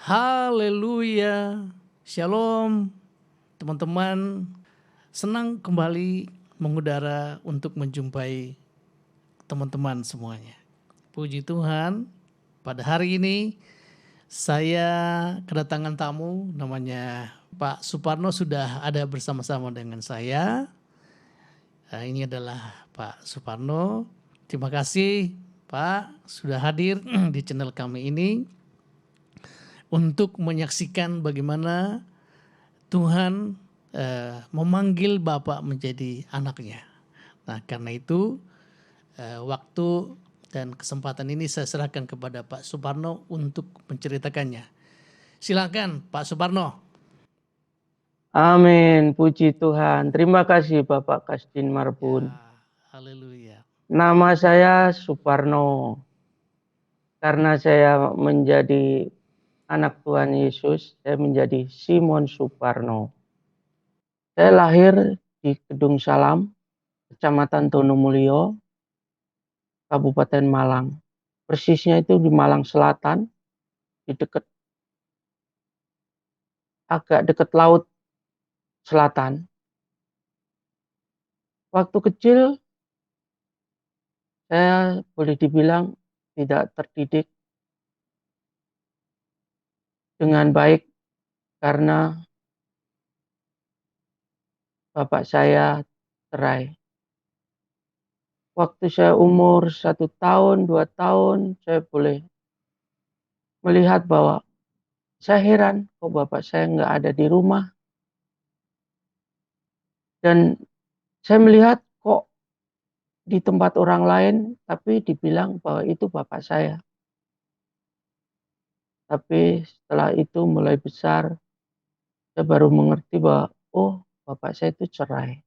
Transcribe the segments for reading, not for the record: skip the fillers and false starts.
Haleluya, shalom teman-teman, senang kembali mengudara untuk menjumpai teman-teman semuanya. Puji Tuhan, pada hari ini saya kedatangan tamu namanya Pak Suparno sudah ada bersama-sama dengan saya. Ini adalah Pak Suparno, terima kasih Pak sudah hadir di channel kami ini untuk menyaksikan bagaimana Tuhan memanggil Bapak menjadi anaknya. Nah, karena itu waktu dan kesempatan ini saya serahkan kepada Pak Suparno untuk menceritakannya. Silakan Pak Suparno. Amin, puji Tuhan. Terima kasih Bapak Kasdin Marbun. Ya, haleluya. Nama saya Suparno. Karena saya menjadi anak Tuhan Yesus, saya menjadi Simon Suparno. Saya lahir di Kedung Salam, Kecamatan Tonomulyo, Kabupaten Malang. Persisnya itu di Malang Selatan, agak dekat laut selatan. Waktu kecil saya boleh dibilang tidak terdidik dengan baik karena bapak saya cerai. Waktu saya umur 1 tahun, 2 tahun, saya boleh melihat bahwa saya heran kok bapak saya nggak ada di rumah. Dan saya melihat kok di tempat orang lain tapi dibilang bahwa itu bapak saya. Tapi setelah itu mulai besar, saya baru mengerti bahwa oh bapak saya itu cerai.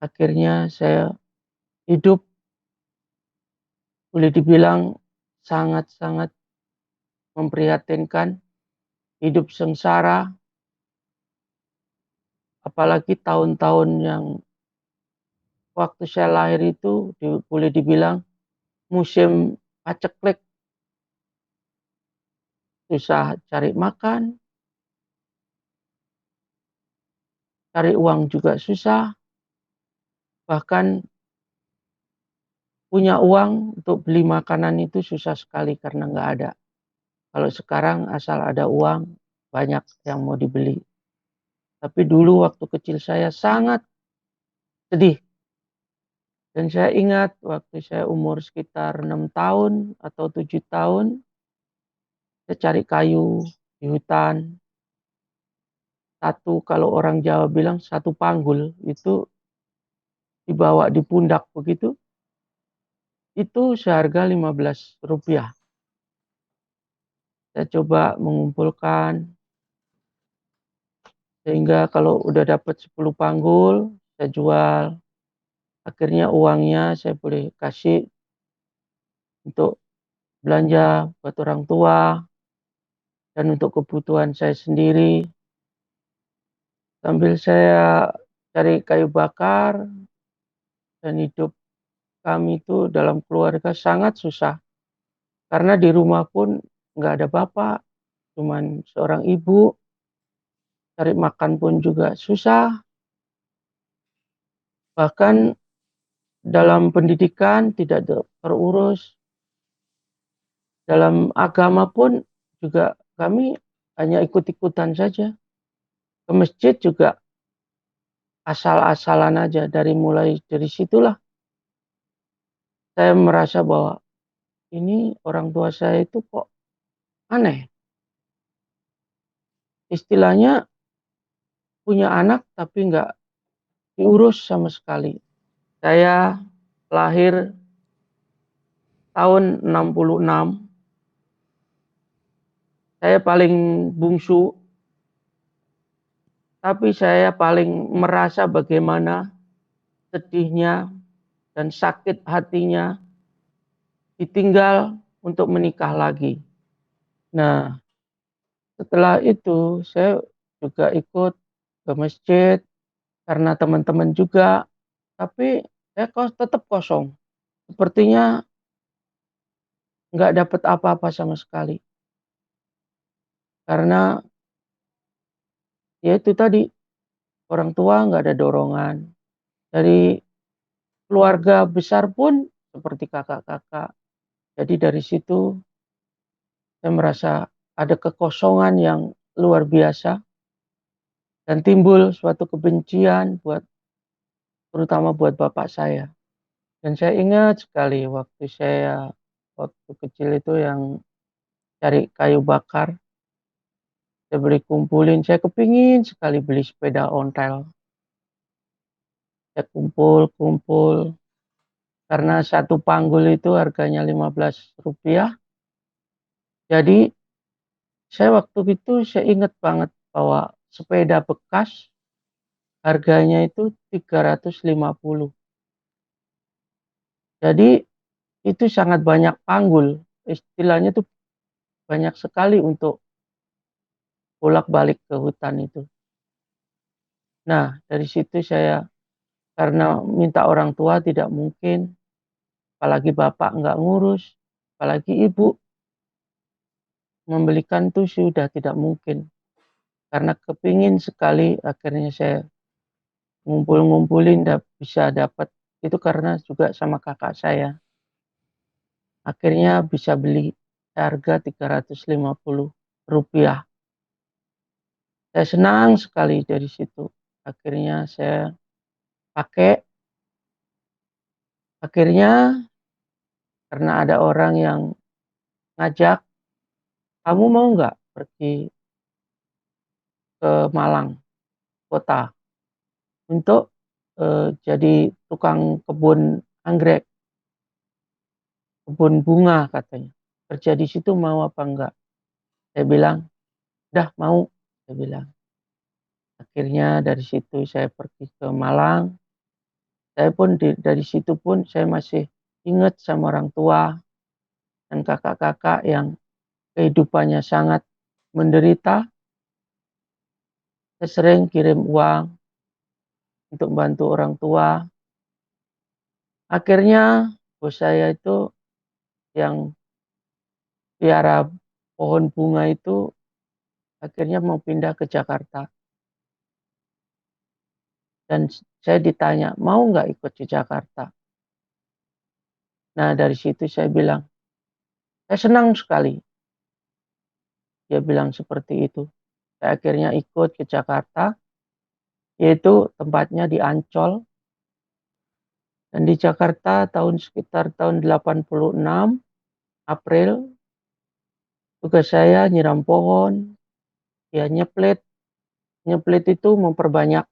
Akhirnya saya hidup boleh dibilang sangat-sangat memprihatinkan, hidup sengsara, apalagi tahun-tahun yang waktu saya lahir itu boleh dibilang musim paceklik, susah cari makan, cari uang juga susah, bahkan punya uang untuk beli makanan itu susah sekali karena nggak ada. Kalau sekarang asal ada uang, banyak yang mau dibeli. Tapi dulu waktu kecil saya sangat sedih. Dan saya ingat waktu saya umur sekitar 6 tahun atau 7 tahun, saya cari kayu di hutan. Satu, kalau orang Jawa bilang satu panggul, itu dibawa di pundak begitu, itu seharga Rp15. Saya coba mengumpulkan, sehingga kalau udah dapat 10 panggul, saya jual. Akhirnya uangnya saya boleh kasih untuk belanja buat orang tua, dan untuk kebutuhan saya sendiri. Sambil saya cari kayu bakar, dan hidup kami itu dalam keluarga sangat susah. Karena di rumah pun nggak ada bapak, cuman seorang ibu, cari makan pun juga susah. Bahkan dalam pendidikan tidak terurus, dalam agama pun juga kami hanya ikut-ikutan saja. Ke masjid juga asal-asalan aja. Mulai dari situlah saya merasa bahwa ini orang tua saya itu kok aneh. Istilahnya punya anak tapi nggak diurus sama sekali. Saya lahir tahun 66. Saya paling bungsu. Tapi saya paling merasa bagaimana sedihnya dan sakit hatinya ditinggal untuk menikah lagi. Nah, setelah itu saya juga ikut ke masjid karena teman-teman juga, tapi saya tetap kosong. Sepertinya nggak dapat apa-apa sama sekali. Karena ya itu tadi, orang tua nggak ada dorongan. Dari keluarga besar pun seperti kakak-kakak. Jadi dari situ saya merasa ada kekosongan yang luar biasa dan timbul suatu kebencian terutama buat bapak saya. Dan saya ingat sekali waktu kecil itu yang cari kayu bakar, saya beli kumpulin, saya kepingin sekali beli sepeda ontel. Saya kumpul-kumpul, karena satu panggul itu harganya Rp15. Jadi saya waktu itu saya ingat banget bahwa sepeda bekas harganya itu 350. Jadi itu sangat banyak panggul, istilahnya tuh banyak sekali untuk bolak-balik ke hutan itu. Nah, dari situ saya, karena minta orang tua tidak mungkin, apalagi bapak nggak ngurus, apalagi ibu membelikan tuh sudah tidak mungkin. Karena kepingin sekali, akhirnya saya ngumpul-ngumpulin bisa dapat itu karena juga sama kakak saya. Akhirnya bisa beli harga Rp350. Saya senang sekali dari situ. Akhirnya saya pakai. Akhirnya karena ada orang yang ngajak, kamu mau nggak pergi ke Malang kota untuk jadi tukang kebun anggrek, kebun bunga katanya. Kerja di situ mau apa enggak? Saya bilang, dah mau. Saya bilang. Akhirnya dari situ saya pergi ke Malang. Saya pun dari situ pun saya masih ingat sama orang tua dan kakak-kakak yang kehidupannya sangat menderita. Saya sering kirim uang untuk bantu orang tua. Akhirnya bos saya itu yang piara pohon bunga itu akhirnya mau pindah ke Jakarta. Dan saya ditanya, mau nggak ikut ke Jakarta? Nah dari situ saya bilang, saya senang sekali. Dia bilang seperti itu. Saya akhirnya ikut ke Jakarta, yaitu tempatnya di Ancol. Dan di Jakarta sekitar tahun 86 April, tugas saya nyiram pohon, ya nyeplit. Nyeplit itu memperbanyak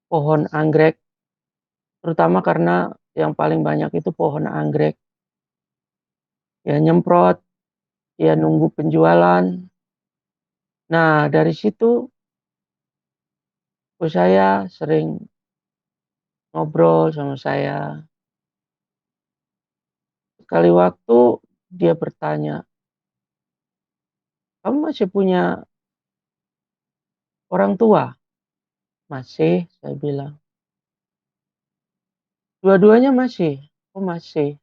pohon anggrek, terutama karena yang paling banyak itu pohon anggrek. Ya nyemprot, ya nunggu penjualan. Nah dari situ saya sering ngobrol sama saya. Sekali waktu dia bertanya, kamu masih punya orang tua? Masih, saya bilang. Dua-duanya masih? Oh masih,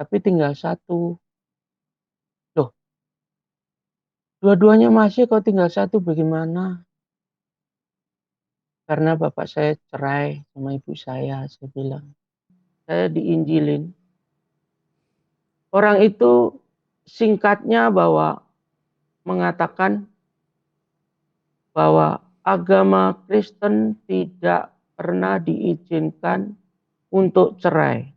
tapi tinggal satu. Loh, dua-duanya masih kok tinggal satu bagaimana? Karena bapak saya cerai sama ibu saya bilang. Saya diinjilin. Orang itu singkatnya mengatakan bahwa agama Kristen tidak pernah diizinkan untuk cerai.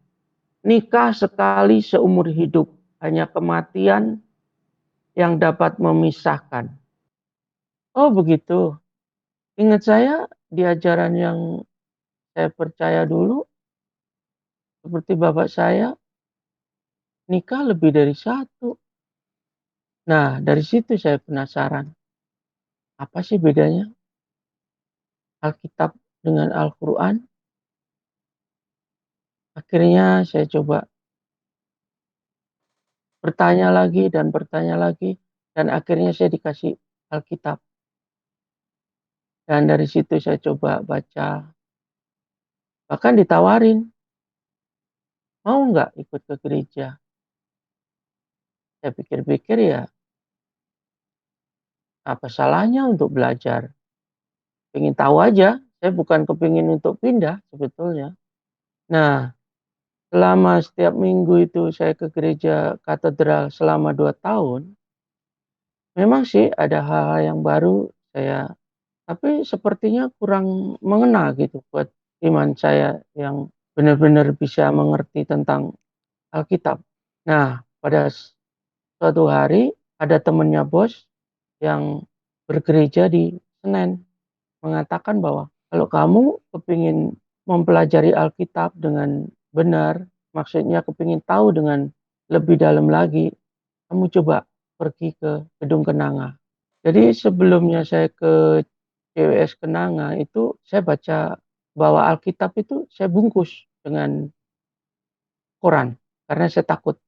Nikah sekali seumur hidup, hanya kematian yang dapat memisahkan. Oh begitu. Ingat saya di ajaran yang saya percaya dulu, seperti bapak saya, nikah lebih dari satu. Nah dari situ saya penasaran. Apa sih bedanya Alkitab dengan Al-Quran? Akhirnya saya coba bertanya lagi dan bertanya lagi. Dan akhirnya saya dikasih Alkitab. Dan dari situ saya coba baca, bahkan ditawarin, "Mau nggak ikut ke gereja?" Saya pikir-pikir ya, apa salahnya untuk belajar? Pengen tahu aja, saya bukan kepingin untuk pindah sebetulnya. Nah, selama setiap minggu itu saya ke gereja katedral selama 2 tahun, memang sih ada hal-hal yang baru saya, tapi sepertinya kurang mengena gitu buat iman saya yang benar-benar bisa mengerti tentang Alkitab. Nah, pada suatu hari ada temennya bos yang bergereja di Senen mengatakan bahwa, "Kalau kamu kepingin mempelajari Alkitab dengan benar, maksudnya kepingin tahu dengan lebih dalam lagi, kamu coba pergi ke Gedung Kenanga." Jadi sebelumnya saya ke CWS Kenanga itu saya baca bahwa Alkitab itu saya bungkus dengan koran, karena saya takut.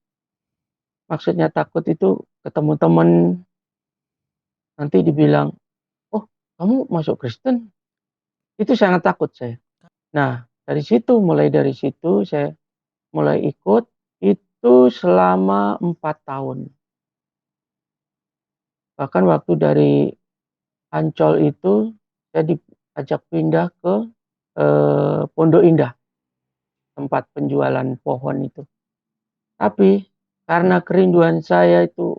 Maksudnya takut itu ketemu teman nanti dibilang, "Oh, kamu masuk Kristen?" Itu sangat takut saya. Nah, dari situ saya mulai ikut, itu selama 4 tahun. Bahkan waktu dari Ancol itu saya diajak pindah ke, Pondok Indah, tempat penjualan pohon itu. Tapi karena kerinduan saya itu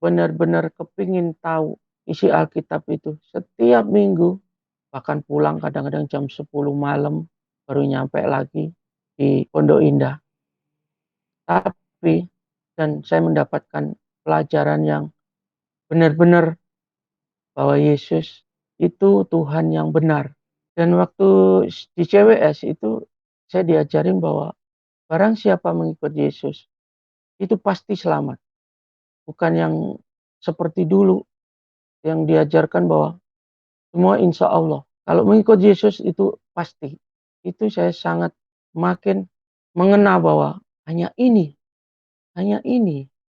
benar-benar kepingin tahu isi Alkitab itu setiap minggu, bahkan pulang kadang-kadang jam 10 malam baru nyampe lagi di Pondok Indah. Tapi saya mendapatkan pelajaran yang benar-benar bahwa Yesus itu Tuhan yang benar. Dan waktu di CWS itu saya diajarin bahwa barang siapa mengikut Yesus itu pasti selamat. Bukan yang seperti dulu yang diajarkan bahwa semua insya Allah. Kalau mengikut Yesus itu pasti. Itu saya sangat makin mengena bahwa hanya ini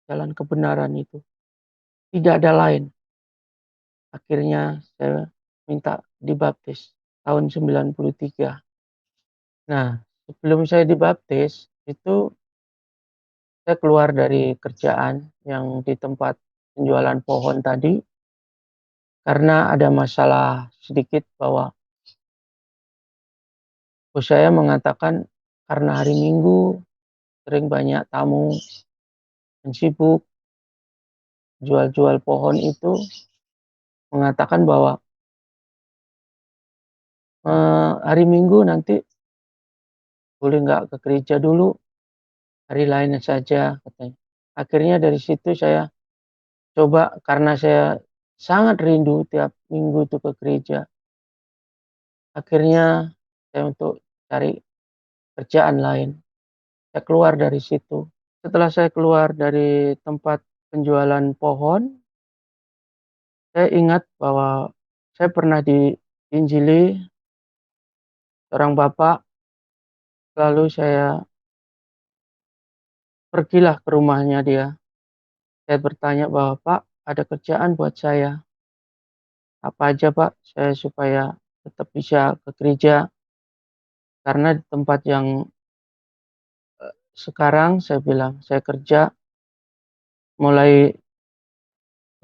jalan kebenaran itu. Tidak ada lain. Akhirnya saya minta dibaptis tahun 93. Nah, sebelum saya dibaptis itu saya keluar dari kerjaan yang di tempat penjualan pohon tadi karena ada masalah sedikit bahwa bos saya mengatakan karena hari Minggu sering banyak tamu dan sibuk jual-jual pohon itu, mengatakan bahwa hari Minggu nanti boleh nggak ke gereja dulu, hari lain saja katanya. Akhirnya dari situ saya coba, karena saya sangat rindu tiap minggu itu ke gereja. Akhirnya saya untuk cari kerjaan lain. Saya keluar dari situ. Setelah saya keluar dari tempat penjualan pohon, saya ingat bahwa saya pernah diinjili seorang bapak, lalu saya pergilah ke rumahnya dia. Saya bertanya bahwa, "Pak, ada kerjaan buat saya. Apa aja, Pak? Saya supaya tetap bisa ke gereja." Karena di tempat yang sekarang saya bilang, saya kerja mulai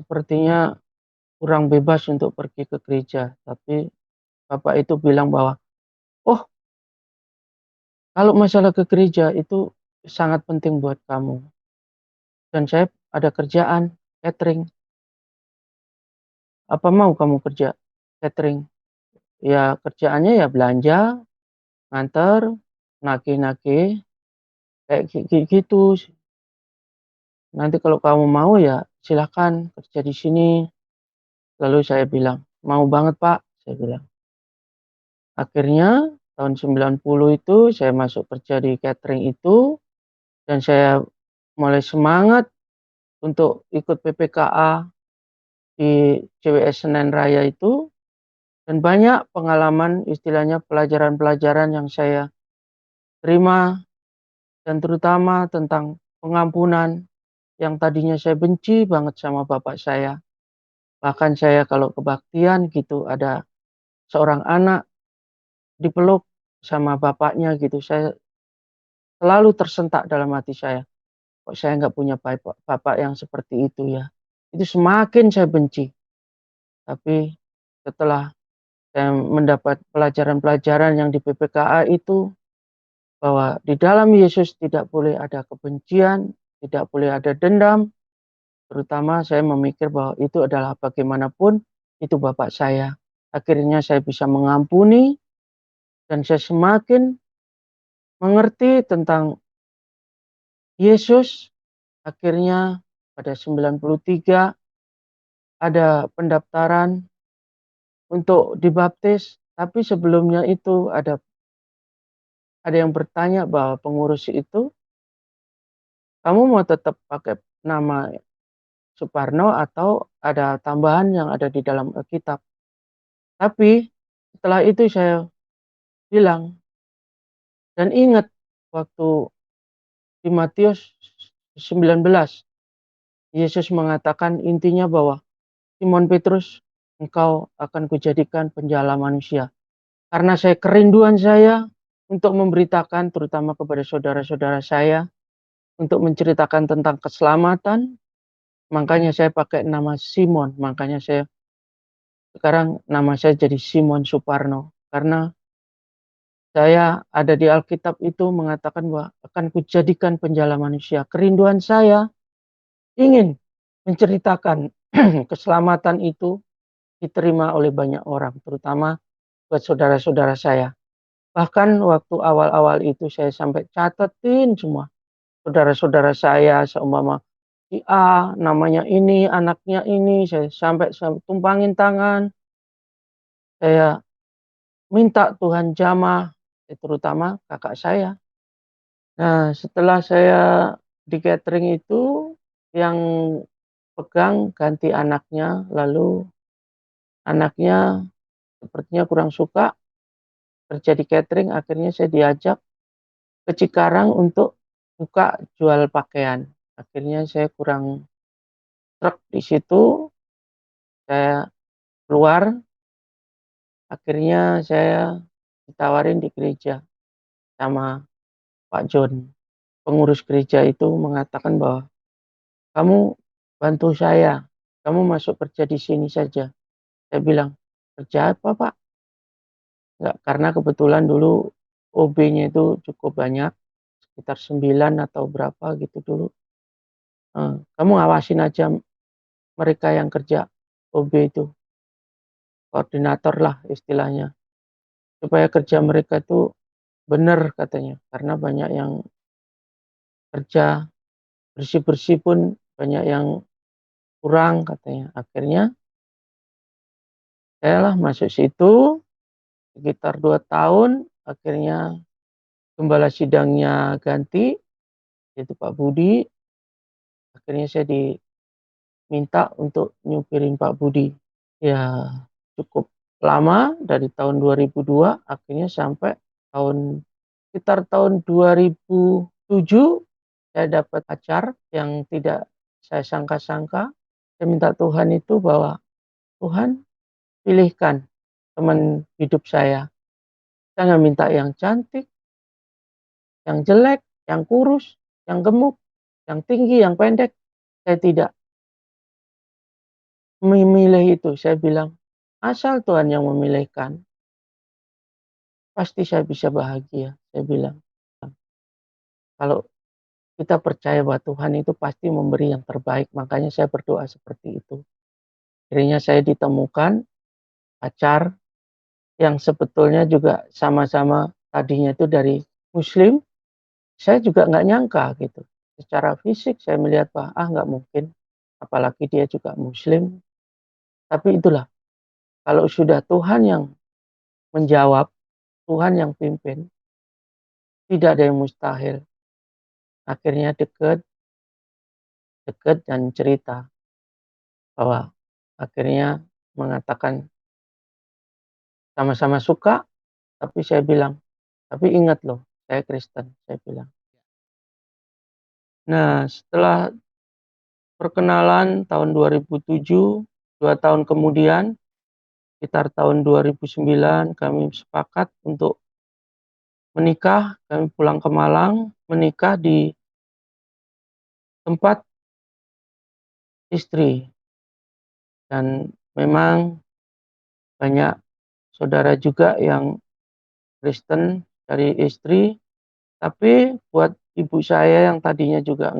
sepertinya kurang bebas untuk pergi ke gereja. Tapi bapak itu bilang bahwa, "Oh, kalau masalah ke gereja itu sangat penting buat kamu. Dan saya ada kerjaan catering. Apa mau kamu kerja catering?" Ya kerjaannya ya belanja, nganter, nagih-nagih, kayak gitu. "Nanti kalau kamu mau ya silakan kerja di sini." Lalu saya bilang, "Mau banget, Pak," saya bilang. Akhirnya tahun 90 itu saya masuk kerja di catering itu, dan saya mulai semangat untuk ikut PPKA di CWS Senen Raya itu, dan banyak pengalaman, istilahnya pelajaran-pelajaran yang saya terima, dan terutama tentang pengampunan yang tadinya saya benci banget sama bapak saya. Bahkan saya kalau kebaktian gitu ada seorang anak dipeluk sama bapaknya gitu, saya selalu tersentak dalam hati saya, kok saya nggak punya bapak yang seperti itu ya. Itu semakin saya benci. Tapi setelah saya mendapat pelajaran-pelajaran yang di PPKA itu, bahwa di dalam Yesus tidak boleh ada kebencian, tidak boleh ada dendam, terutama saya memikir bahwa itu adalah bagaimanapun itu bapak saya. Akhirnya saya bisa mengampuni dan saya semakin mengerti tentang Yesus. Akhirnya pada 93 ada pendaftaran untuk dibaptis, tapi sebelumnya itu ada yang bertanya bahwa pengurus itu, kamu mau tetap pakai nama Suparno atau ada tambahan yang ada di dalam Alkitab. Tapi setelah itu saya bilang dan ingat waktu di Matius 19, Yesus mengatakan intinya bahwa Simon Petrus, engkau akan kujadikan penjala manusia. Karena saya kerinduan saya untuk memberitakan terutama kepada saudara-saudara saya untuk menceritakan tentang keselamatan, makanya saya pakai nama Simon. Makanya sekarang nama saya jadi Simon Suparno. Karena saya ada di Alkitab itu mengatakan bahwa akan kujadikan penjala manusia. Kerinduan saya ingin menceritakan keselamatan itu diterima oleh banyak orang, terutama buat saudara-saudara saya. Bahkan waktu awal-awal itu saya sampai catetin semua saudara-saudara saya, seumpama si A namanya ini, anaknya ini, saya sampai tumpangin tangan, saya minta Tuhan jamah, terutama kakak saya. Nah, setelah saya di catering itu, yang pegang ganti anaknya, lalu anaknya sepertinya kurang suka kerja di catering, akhirnya saya diajak ke Cikarang untuk buka jual pakaian. Akhirnya saya kurang truk di situ, saya keluar, akhirnya saya ditawarin di gereja sama Pak John. Pengurus gereja itu mengatakan bahwa kamu bantu saya, kamu masuk kerja di sini saja. Saya bilang, kerja apa Pak? Enggak, karena kebetulan dulu OB-nya itu cukup banyak, sekitar 9 atau berapa gitu dulu. Kamu ngawasin aja mereka yang kerja OB itu, koordinator lah istilahnya. Supaya kerja mereka itu benar katanya, karena banyak yang kerja bersih-bersih pun banyak yang kurang katanya. Akhirnya saya lah masuk situ sekitar 2 tahun, akhirnya gembala sidangnya ganti, yaitu Pak Budi. Akhirnya saya diminta untuk nyupirin Pak Budi. Ya cukup lama, dari tahun 2002 akhirnya sampai sekitar tahun 2007 saya dapat pacar yang tidak saya sangka-sangka. Saya minta Tuhan itu bahwa, Tuhan pilihkan teman hidup saya. Saya nggak minta yang cantik, yang jelek, yang kurus, yang gemuk, yang tinggi, yang pendek. Saya tidak memilih itu. Saya bilang, asal Tuhan yang memilihkan, pasti saya bisa bahagia. Saya bilang, kalau kita percaya bahwa Tuhan itu pasti memberi yang terbaik. Makanya saya berdoa seperti itu. Akhirnya saya ditemukan pacar yang sebetulnya juga sama-sama tadinya itu dari Muslim. Saya juga nggak nyangka gitu. Secara fisik saya melihat bahwa nggak mungkin. Apalagi dia juga Muslim. Tapi itulah, kalau sudah Tuhan yang menjawab, Tuhan yang pimpin, tidak ada yang mustahil. Akhirnya dekat dan cerita bahwa akhirnya mengatakan sama-sama suka, tapi saya bilang, tapi ingat loh, saya Kristen, saya bilang. Nah, setelah perkenalan tahun 2007, 2 tahun kemudian, sekitar tahun 2009 kami sepakat untuk menikah. Kami pulang ke Malang, menikah di tempat istri. Dan memang banyak saudara juga yang Kristen dari istri, tapi buat ibu saya yang tadinya juga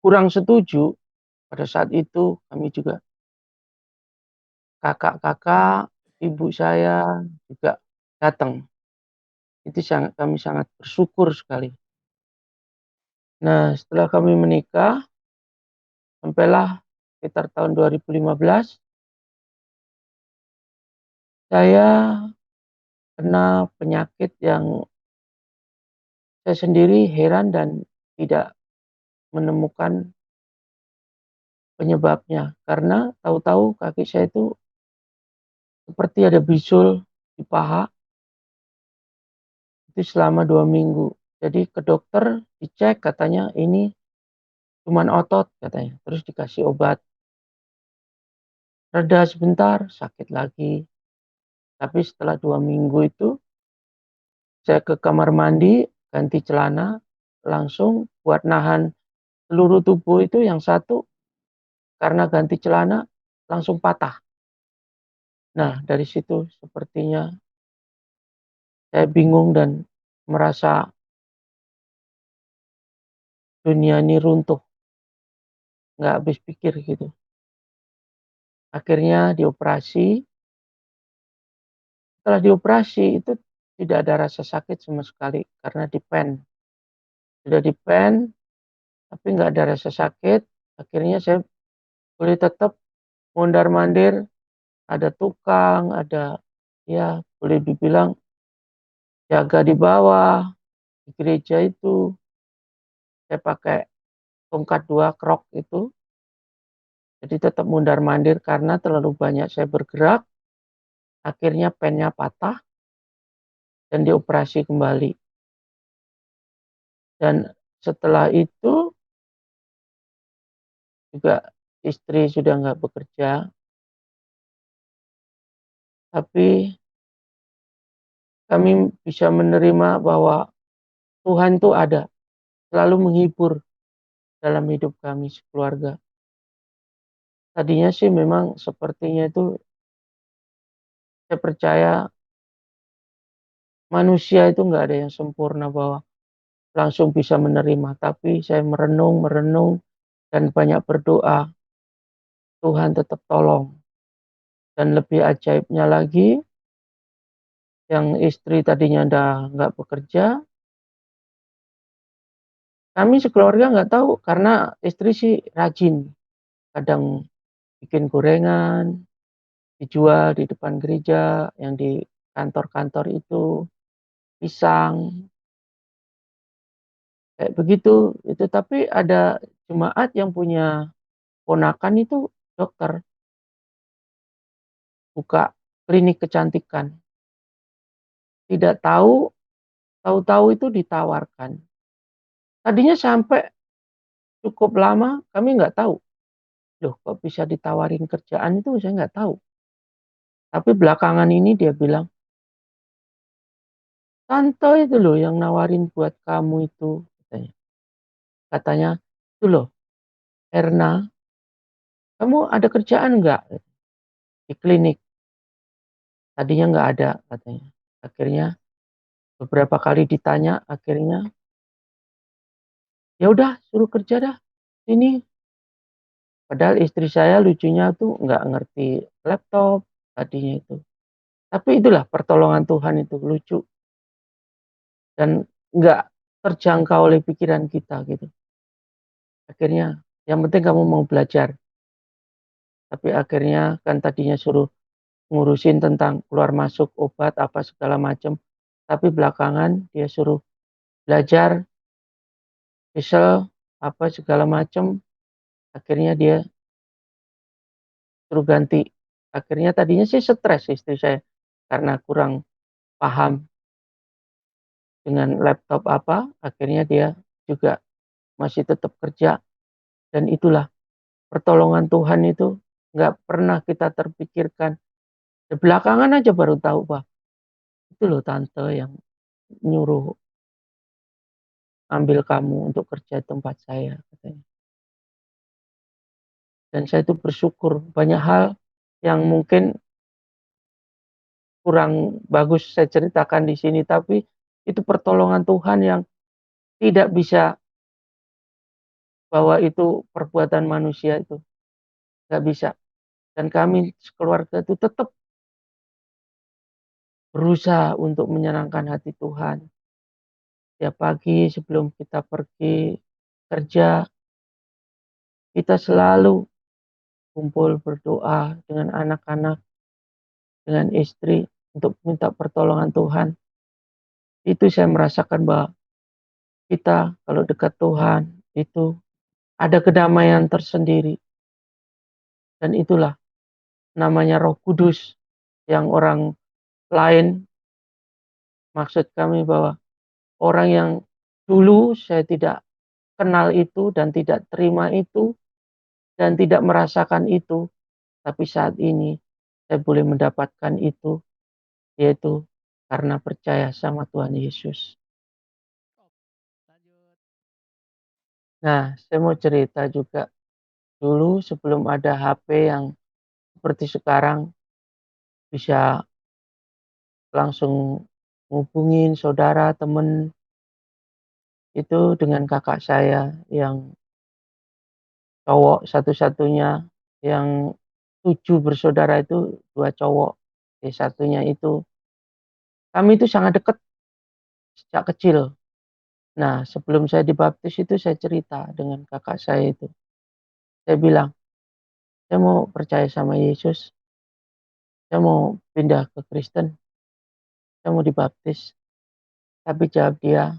kurang setuju, pada saat itu kami juga kakak-kakak, ibu saya juga datang. Itu kami sangat bersyukur sekali. Nah, setelah kami menikah, sampailah sekitar tahun 2015, saya kena penyakit yang saya sendiri heran dan tidak menemukan penyebabnya. Karena tahu-tahu kaki saya itu seperti ada bisul di paha, itu selama 2 minggu. Jadi ke dokter dicek, katanya ini cuman otot katanya. Terus dikasih obat. Reda sebentar, sakit lagi. Tapi setelah 2 minggu itu, saya ke kamar mandi, ganti celana, langsung buat nahan seluruh tubuh itu yang satu, karena ganti celana langsung patah. Nah, dari situ sepertinya saya bingung dan merasa dunia ini runtuh, nggak habis pikir gitu. Akhirnya dioperasi. Setelah dioperasi itu tidak ada rasa sakit sama sekali karena dipen. Sudah dipen, tapi nggak ada rasa sakit. Akhirnya saya boleh tetap mondar-mandir, ada tukang, ada, ya boleh dibilang jaga di bawah di gereja itu. Saya pakai tongkat 2 krok itu, jadi tetap mondar-mandir karena terlalu banyak saya bergerak. Akhirnya pennya patah dan dioperasi kembali. Dan setelah itu juga istri sudah nggak bekerja, tapi kami bisa menerima bahwa Tuhan itu ada, selalu menghibur dalam hidup kami sekeluarga. Tadinya sih memang sepertinya itu, saya percaya manusia itu nggak ada yang sempurna bahwa langsung bisa menerima. Tapi saya merenung dan banyak berdoa, Tuhan tetap tolong. Dan lebih ajaibnya lagi, yang istri tadinya udah nggak bekerja, kami sekeluarga nggak tahu karena istri sih rajin, kadang bikin gorengan, dijual di depan gereja, yang di kantor-kantor itu, pisang, kayak begitu. Itu tapi ada jemaat yang punya ponakan itu dokter, buka klinik kecantikan. Tidak tahu, tahu-tahu itu ditawarkan. Tadinya sampai cukup lama kami nggak tahu. Loh, kok bisa ditawarin kerjaan itu saya nggak tahu. Tapi belakangan ini dia bilang, "Tante itu loh yang nawarin buat kamu itu," katanya. Katanya, "Itu loh, Erna, kamu ada kerjaan nggak di klinik?" Tadinya nggak ada katanya. Akhirnya beberapa kali ditanya, akhirnya ya udah suruh kerja dah ini. Padahal istri saya lucunya tuh nggak ngerti laptop tadinya itu. Tapi itulah pertolongan Tuhan, itu lucu dan nggak terjangkau oleh pikiran kita gitu. Akhirnya yang penting kamu mau belajar. Tapi akhirnya kan tadinya suruh ngurusin tentang keluar masuk obat apa segala macam. Tapi belakangan dia suruh belajar Excel apa segala macam. Akhirnya dia suruh ganti. Akhirnya tadinya sih stres istri saya karena kurang paham dengan laptop apa. Akhirnya dia juga masih tetap kerja. Dan itulah pertolongan Tuhan itu nggak pernah kita terpikirkan. Belakangan aja baru tahu, Pak, itu loh tante yang nyuruh ambil kamu untuk kerja di tempat saya, katanya. Dan saya itu bersyukur banyak hal yang mungkin kurang bagus saya ceritakan di sini, tapi itu pertolongan Tuhan yang tidak bisa, bahwa itu perbuatan manusia itu, nggak bisa. Dan kami sekeluarga itu tetap berusaha untuk menyenangkan hati Tuhan. Tiap pagi sebelum kita pergi kerja, kita selalu kumpul berdoa dengan anak-anak, dengan istri untuk minta pertolongan Tuhan. Itu saya merasakan bahwa kita kalau dekat Tuhan itu ada kedamaian tersendiri, dan itulah namanya Roh Kudus yang orang lain, maksud kami bahwa orang yang dulu saya tidak kenal itu dan tidak terima itu dan tidak merasakan itu, tapi saat ini saya boleh mendapatkan itu, yaitu karena percaya sama Tuhan Yesus. Lanjut. Nah, saya mau cerita juga, dulu sebelum ada HP yang seperti sekarang, bisa langsung ngubungin saudara, temen, itu dengan kakak saya yang cowok satu-satunya, yang 7 bersaudara itu 2 cowok, satunya itu. Kami itu sangat dekat sejak kecil. Nah, sebelum saya dibaptis itu saya cerita dengan kakak saya itu. Saya bilang, "Saya mau percaya sama Yesus, saya mau pindah ke Kristen, saya mau dibaptis." Tapi jawab dia,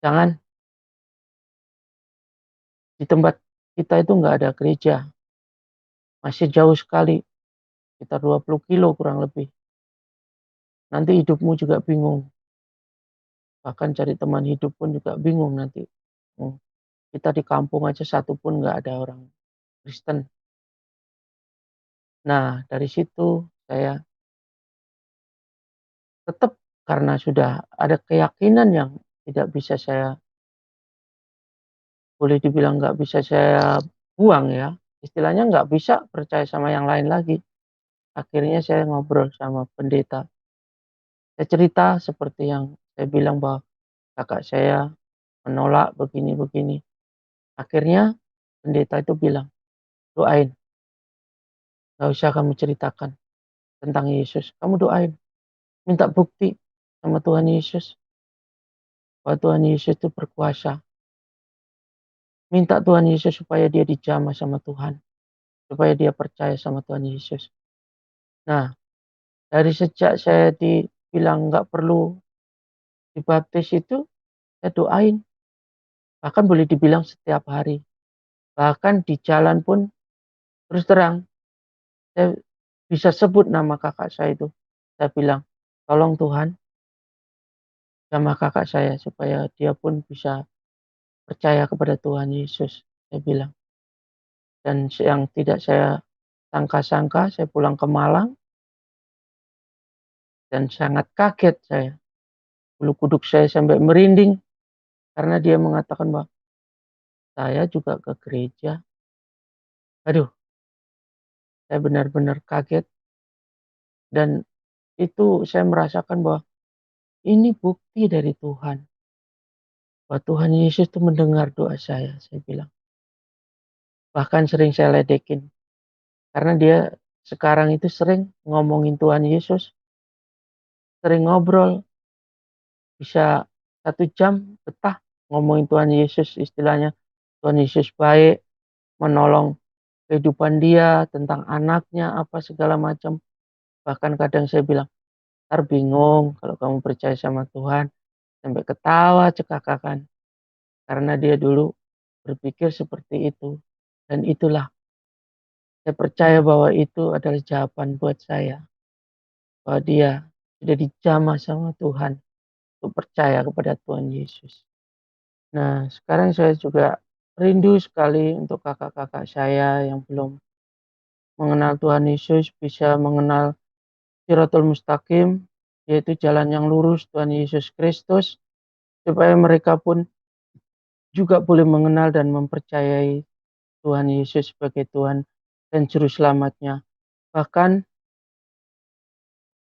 "Jangan, di tempat kita itu nggak ada gereja, masih jauh sekali, sekitar 20 kilo kurang lebih. Nanti hidupmu juga bingung, bahkan cari teman hidup pun juga bingung nanti. Hmm, kita di kampung aja satu pun nggak ada orang Kristen." Nah, dari situ saya tetap, karena sudah ada keyakinan yang tidak bisa saya, boleh dibilang nggak bisa saya buang ya, istilahnya nggak bisa percaya sama yang lain lagi. Akhirnya saya ngobrol sama pendeta, saya cerita seperti yang saya bilang bahwa kakak saya menolak begini-begini. Akhirnya pendeta itu bilang, "Doain, nggak usah kamu ceritakan tentang Yesus, kamu doain, minta bukti sama Tuhan Yesus bahwa Tuhan Yesus itu berkuasa. Minta Tuhan Yesus supaya dia dijamah sama Tuhan, supaya dia percaya sama Tuhan Yesus." Nah, dari sejak saya dibilang nggak perlu dibaptis itu, saya doain, bahkan boleh dibilang setiap hari. Bahkan di jalan pun, terus terang, saya bisa sebut nama kakak saya itu. Saya bilang, "Tolong Tuhan, jamah kakak saya supaya dia pun bisa percaya kepada Tuhan Yesus," saya bilang. Dan yang tidak saya sangka-sangka, saya pulang ke Malang dan sangat kaget saya. Bulu kuduk saya sampai merinding karena dia mengatakan bahwa saya juga ke gereja. Aduh, saya benar-benar kaget, dan itu saya merasakan bahwa ini bukti dari Tuhan, bahwa Tuhan Yesus itu mendengar doa saya bilang. Bahkan sering saya ledekin, karena dia sekarang itu sering ngomongin Tuhan Yesus, sering ngobrol, bisa 1 jam betah ngomongin Tuhan Yesus, istilahnya Tuhan Yesus baik, menolong kehidupan dia, tentang anaknya, apa segala macam. Bahkan kadang saya bilang, "Entar bingung kalau kamu percaya sama Tuhan." Sampai ketawa cekakakan, karena dia dulu berpikir seperti itu. Dan itulah, saya percaya bahwa itu adalah jawaban buat saya, bahwa dia sudah dijamah sama Tuhan untuk percaya kepada Tuhan Yesus. Nah, sekarang saya juga rindu sekali untuk kakak-kakak saya yang belum mengenal Tuhan Yesus bisa mengenal Shiratul Mustaqim, yaitu jalan yang lurus Tuhan Yesus Kristus, supaya mereka pun juga boleh mengenal dan mempercayai Tuhan Yesus sebagai Tuhan dan Juru Selamatnya. Bahkan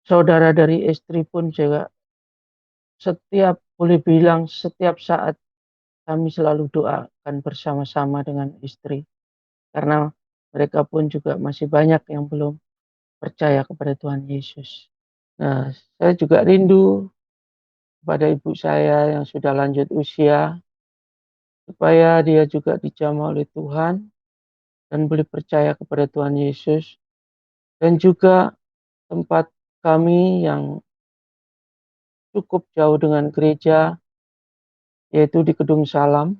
saudara dari istri pun juga boleh bilang setiap saat kami selalu doakan bersama-sama dengan istri. Karena mereka pun juga masih banyak yang belum percaya kepada Tuhan Yesus. Nah, saya juga rindu kepada ibu saya yang sudah lanjut usia, supaya dia juga dijamah oleh Tuhan dan boleh percaya kepada Tuhan Yesus. Dan juga tempat kami yang cukup jauh dengan gereja, yaitu di Kedung Salam,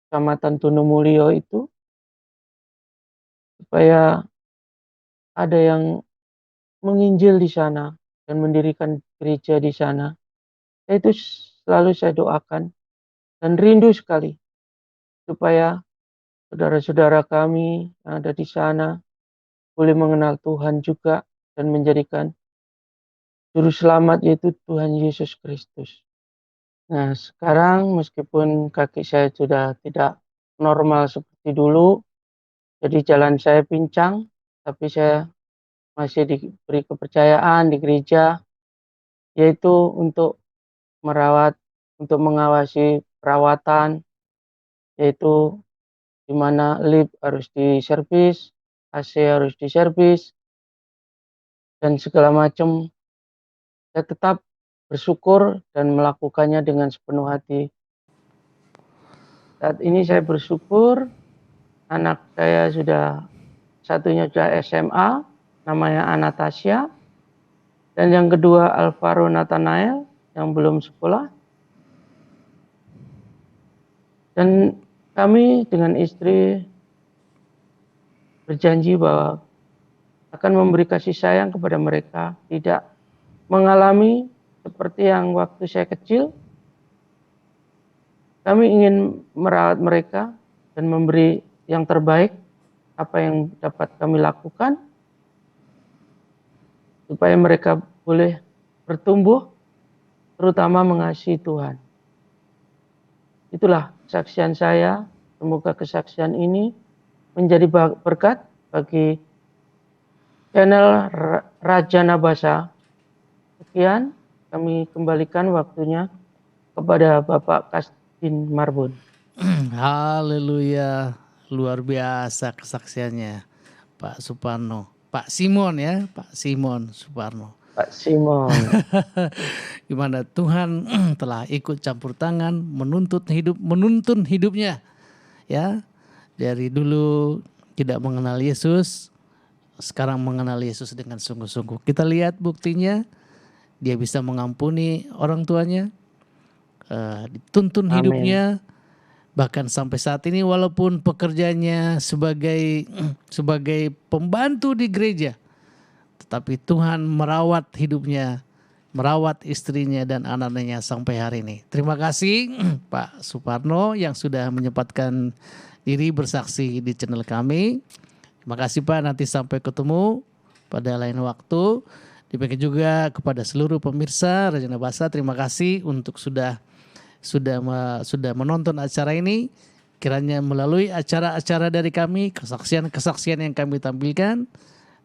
Kecamatan Tunomulyo itu, supaya ada yang menginjil di sana dan mendirikan gereja di sana. Itu selalu saya doakan dan rindu sekali supaya saudara-saudara kami yang ada di sana boleh mengenal Tuhan juga dan menjadikan juru selamat yaitu Tuhan Yesus Kristus. Nah, sekarang meskipun kaki saya sudah tidak normal seperti dulu, jadi jalan saya pincang, tapi saya masih diberi kepercayaan di gereja, yaitu untuk mengawasi perawatan, yaitu di mana lift harus diservis, AC harus diservis, dan segala macam. Saya tetap bersyukur dan melakukannya dengan sepenuh hati. Saat ini saya bersyukur anak saya satunya sudah SMA, namanya Anastasia, dan yang kedua Alvaro Nathanael yang belum sekolah. Dan kami dengan istri berjanji bahwa akan memberi kasih sayang kepada mereka, tidak mengalami seperti yang waktu saya kecil. Kami ingin merawat mereka dan memberi yang terbaik apa yang dapat kami lakukan supaya mereka boleh bertumbuh, terutama mengasihi Tuhan. Itulah kesaksian saya. Semoga kesaksian ini menjadi berkat bagi channel Raja Nabasa. Sekian, kami kembalikan waktunya kepada Bapak Kasdin Marbun. Haleluya, luar biasa kesaksiannya Pak Suparno. Pak Simon ya, Pak Simon Suparno. Pak Simon. Gimana Tuhan telah ikut campur tangan menuntun hidupnya ya. Dari dulu tidak mengenal Yesus, sekarang mengenal Yesus dengan sungguh-sungguh. Kita lihat buktinya, dia bisa mengampuni orang tuanya, dituntun Amin. hidupnya, bahkan sampai saat ini walaupun pekerjaannya sebagai pembantu di gereja, tetapi Tuhan merawat hidupnya, merawat istrinya dan anak-anaknya sampai hari ini. Terima kasih Pak Suparno yang sudah menyempatkan diri bersaksi di channel kami. Terima kasih Pak, nanti sampai ketemu pada lain waktu. Demikian juga kepada seluruh pemirsa Raja Nabasa, terima kasih untuk sudah menonton acara ini. Kiranya melalui acara-acara dari kami, kesaksian-kesaksian yang kami tampilkan,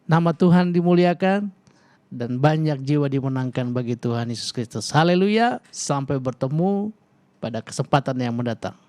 nama Tuhan dimuliakan dan banyak jiwa dimenangkan bagi Tuhan Yesus Kristus. Haleluya, sampai bertemu pada kesempatan yang mendatang.